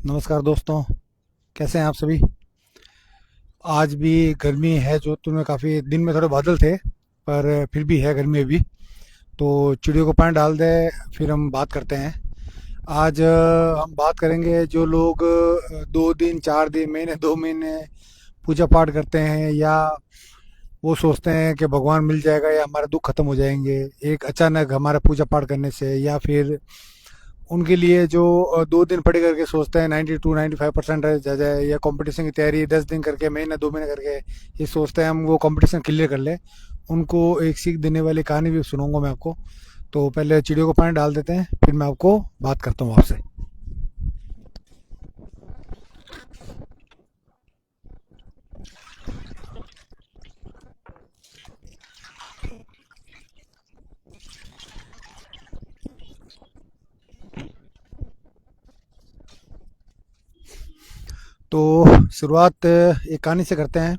नमस्कार दोस्तों। कैसे हैं आप सभी। आज भी गर्मी है जोधपुर में। काफ़ी दिन में थोड़े बादल थे पर फिर भी है गर्मी अभी। तो चिड़ियों को पानी डाल दे, फिर हम बात करते हैं। आज हम बात करेंगे जो लोग 2 दिन 4 दिन महीने 2 महीने पूजा पाठ करते हैं, या वो सोचते हैं कि भगवान मिल जाएगा या हमारे दुख खत्म हो जाएंगे एक अचानक हमारा पूजा पाठ करने से, या फिर उनके लिए जो 2 दिन पढ़े करके सोचते हैं 92-95% जा जाए, या कंपटीशन की तैयारी 10 दिन करके महीना 2 महीने करके ये सोचते हैं हम वो कंपटीशन क्लियर कर ले। उनको एक सीख देने वाली कहानी भी सुनाऊंगा मैं आपको। तो पहले चिड़ियों को पानी डाल देते हैं, फिर मैं आपको बात करता हूँ आपसे। तो शुरुआत एक कहानी से करते हैं।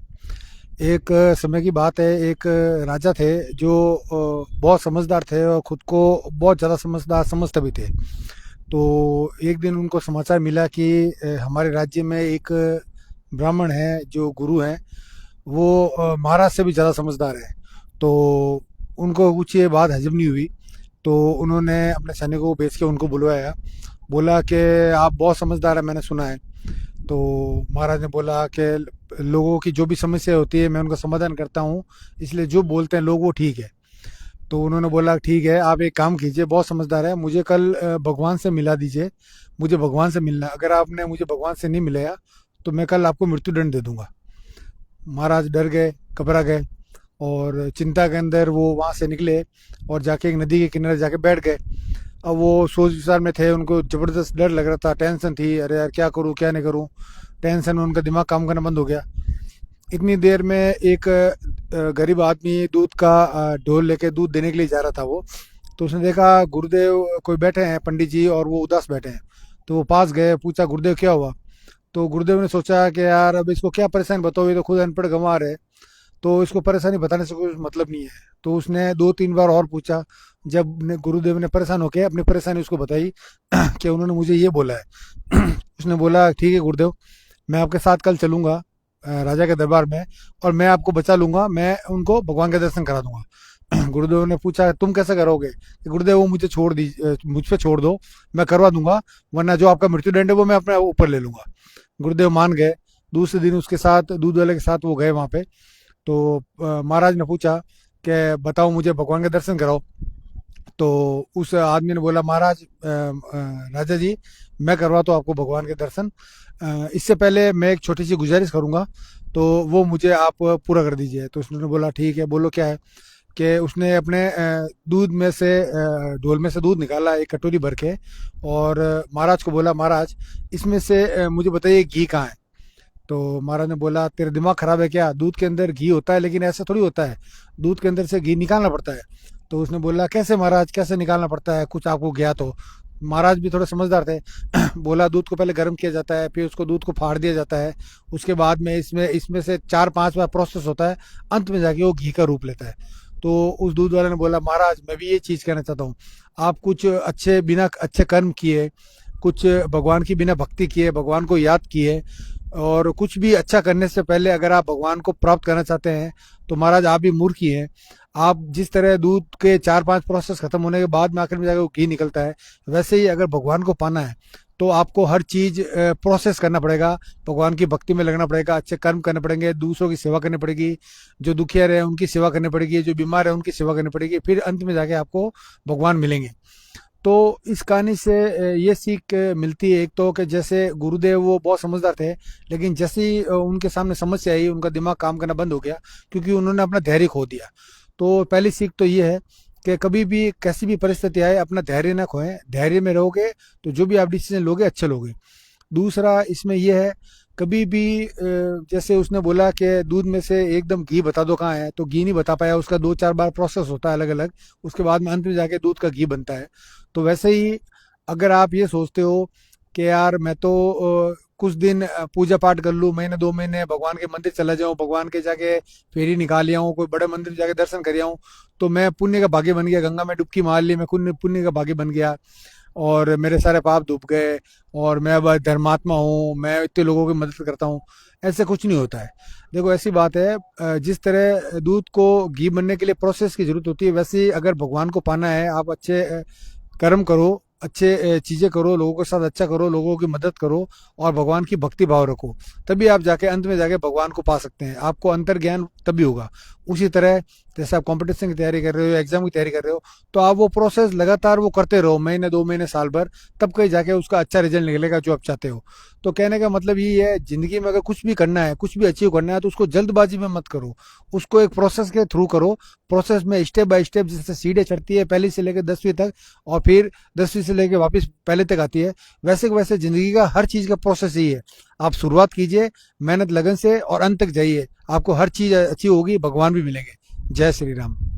एक समय की बात है। एक राजा थे जो बहुत समझदार थे और खुद को बहुत ज़्यादा समझदार समझते भी थे। तो एक दिन उनको समाचार मिला कि हमारे राज्य में एक ब्राह्मण है जो गुरु हैं, वो महाराज से भी ज़्यादा समझदार है। तो उनको कुछ ये बात हजम नहीं हुई। तो उन्होंने अपने सैनिकों को भेज के उनको बुलवाया। बोला कि आप बहुत समझदार है, मैंने सुना है। तो महाराज ने बोला कि लोगों की जो भी समस्या होती है मैं उनका समाधान करता हूँ, इसलिए जो बोलते हैं लोग वो ठीक है। तो उन्होंने बोला ठीक है, आप एक काम कीजिए, बहुत समझदार है, मुझे कल भगवान से मिला दीजिए। मुझे भगवान से मिलना है। अगर आपने मुझे भगवान से नहीं मिलाया तो मैं कल आपको मृत्यु दंड दे दूंगा। महाराज डर गए, घबरा गए, और चिंता के अंदर वो वहाँ से निकले और जाके एक नदी के किनारे जाके बैठ गए। अब वो सोच विचार में थे, उनको ज़बरदस्त डर लग रहा था, टेंशन थी, अरे यार क्या करूँ क्या नहीं करूँ। टेंशन में उनका दिमाग काम करना बंद हो गया। इतनी देर में एक गरीब आदमी दूध का ढोल लेके दूध देने के लिए जा रहा था वो। तो उसने देखा गुरुदेव कोई बैठे हैं, पंडित जी, और वो उदास बैठे हैं। तो वो पास गए, पूछा गुरुदेव क्या हुआ। तो गुरुदेव ने सोचा कि यार अब इसको क्या परेशानी बताओ, ये तो खुद अनपढ़ गंवार है, तो इसको परेशानी बताने से कोई मतलब नहीं है। तो उसने 2-3 बार और पूछा। जब गुरुदेव ने परेशान होकर अपनी परेशानी उसको बताई कि उन्होंने मुझे ये बोला है। उसने बोला ठीक है गुरुदेव, मैं आपके साथ कल चलूंगा राजा के दरबार में, और मैं आपको बचा लूंगा, मैं उनको भगवान के दर्शन करा दूंगा। गुरुदेव ने पूछा तुम कैसे करोगे। कि गुरुदेव वो मुझे छोड़ दी, मुझ पे छोड़ दो, मैं करवा दूंगा, वरना जो आपका मृत्यु दंड है वो मैं अपने ऊपर ले लूंगा। गुरुदेव मान गए। दूसरे दिन उसके साथ दूध वाले के साथ वो गए वहाँ पे। तो महाराज ने पूछा कि बताओ मुझे भगवान के दर्शन कराओ। तो उस आदमी ने बोला महाराज राजा जी, मैं करवाता हूँ आपको भगवान के दर्शन। इससे पहले मैं एक छोटी सी गुजारिश करूँगा, तो वो मुझे आप पूरा कर दीजिए। तो उसने बोला ठीक है, बोलो क्या है। कि उसने अपने दूध में से ढोल में से दूध निकाला एक कटोरी भर के, और महाराज को बोला महाराज इसमें से मुझे बताइए घी कहाँ है। तो महाराज ने बोला तेरा दिमाग खराब है क्या, दूध के अंदर घी होता है, लेकिन ऐसा थोड़ी होता है, दूध के अंदर से घी निकालना पड़ता है। तो उसने बोला कैसे महाराज, कैसे निकालना पड़ता है, कुछ आपको ज्ञात हो। महाराज भी थोड़े समझदार थे। बोला दूध को पहले गर्म किया जाता है, फिर उसको दूध को फाड़ दिया जाता है, उसके बाद में इसमें इसमें से 4-5 बार प्रोसेस होता है, अंत में जाके वो घी का रूप लेता है। तो उस दूध वाले ने बोला महाराज मैं भी ये चीज़ कहना चाहता हूँ, आप कुछ अच्छे बिना अच्छे कर्म किए, कुछ भगवान की बिना भक्ति किए, भगवान को याद किए, और कुछ भी अच्छा करने से पहले अगर आप भगवान को प्राप्त करना चाहते हैं तो महाराज आप भी मूर्ख ही हैं। आप जिस तरह दूध के 4-5 प्रोसेस खत्म होने के बाद में आखिर में जाकर वो घी निकलता है, वैसे ही अगर भगवान को पाना है तो आपको हर चीज प्रोसेस करना पड़ेगा, भगवान की भक्ति में लगना पड़ेगा, अच्छे कर्म करने पड़ेंगे, दूसरों की सेवा करनी पड़ेगी, जो दुखिया रहे उनकी सेवा करनी पड़ेगी, जो बीमार है उनकी सेवा करनी पड़ेगी, फिर अंत में जाके आपको भगवान मिलेंगे। तो इस कहानी से ये सीख मिलती है एक तो कि जैसे गुरुदेव वो बहुत समझदार थे, लेकिन जैसे ही उनके सामने समस्या आई उनका दिमाग काम करना बंद हो गया, क्योंकि उन्होंने अपना धैर्य खो दिया। तो पहली सीख तो ये है कि कभी भी कैसी भी परिस्थिति आए अपना धैर्य ना खोएं। धैर्य में रहोगे तो जो भी आप डिसीजन लोगे अच्छे लोगे। दूसरा इसमें यह है, कभी भी जैसे उसने बोला कि दूध में से एकदम घी बता दो कहाँ है, तो घी नहीं बता पाया, उसका 2-4 बार प्रोसेस होता है अलग अलग, उसके बाद में अंत में जाके दूध का घी बनता है। तो वैसे ही अगर आप ये सोचते हो कि यार मैं तो कुछ दिन पूजा पाठ कर लूँ, महीने 2 महीने भगवान के मंदिर चला जाऊँ, भगवान के जाके फेरी निकाल आऊँ, कोई बड़े मंदिर जाके दर्शन कर आऊँ, तो मैं पुण्य का भागी बन गया, गंगा में डुबकी मार ली, मैं पुण्य पुण्य का भागी बन गया। और मेरे सारे पाप धुप गए और मैं अब धर्मात्मा हूँ, मैं इतने लोगों की मदद करता हूँ। ऐसे कुछ नहीं होता है। देखो ऐसी बात है, जिस तरह दूध को घी बनने के लिए प्रोसेस की जरूरत होती है, वैसे ही अगर भगवान को पाना है, आप अच्छे कर्म करो, अच्छे चीजें करो, लोगों के साथ अच्छा करो, लोगों की मदद करो और भगवान की भक्ति भाव रखो, तभी आप जाके अंत में जाके भगवान को पा सकते हैं। आपको अंतर ज्ञान तभी होगा। उसी तरह जैसे आप कंपटीशन की तैयारी कर रहे हो, एग्जाम की तैयारी कर रहे हो, तो आप वो प्रोसेस लगातार वो करते रहो, महीने 2 महीने साल भर, तब कहीं जाके उसका अच्छा रिजल्ट निकलेगा जो आप चाहते हो। तो कहने का मतलब ये है, जिंदगी में अगर कुछ भी करना है, कुछ भी अचीव करना है, तो उसको जल्दबाजी में मत करो, उसको एक प्रोसेस के थ्रू करो। प्रोसेस में स्टेप बाय स्टेप, जैसे सीढ़ी चढ़ती है पहली से लेकर 10वीं तक, और फिर 10वीं से लेकर वापस पहले तक आती है, वैसे वैसे जिंदगी का हर चीज का प्रोसेस ही है। आप शुरुआत कीजिए मेहनत लगन से और अंत तक जाइए, आपको हर चीज अच्छी होगी, भगवान भी मिलेंगे। जय श्री राम।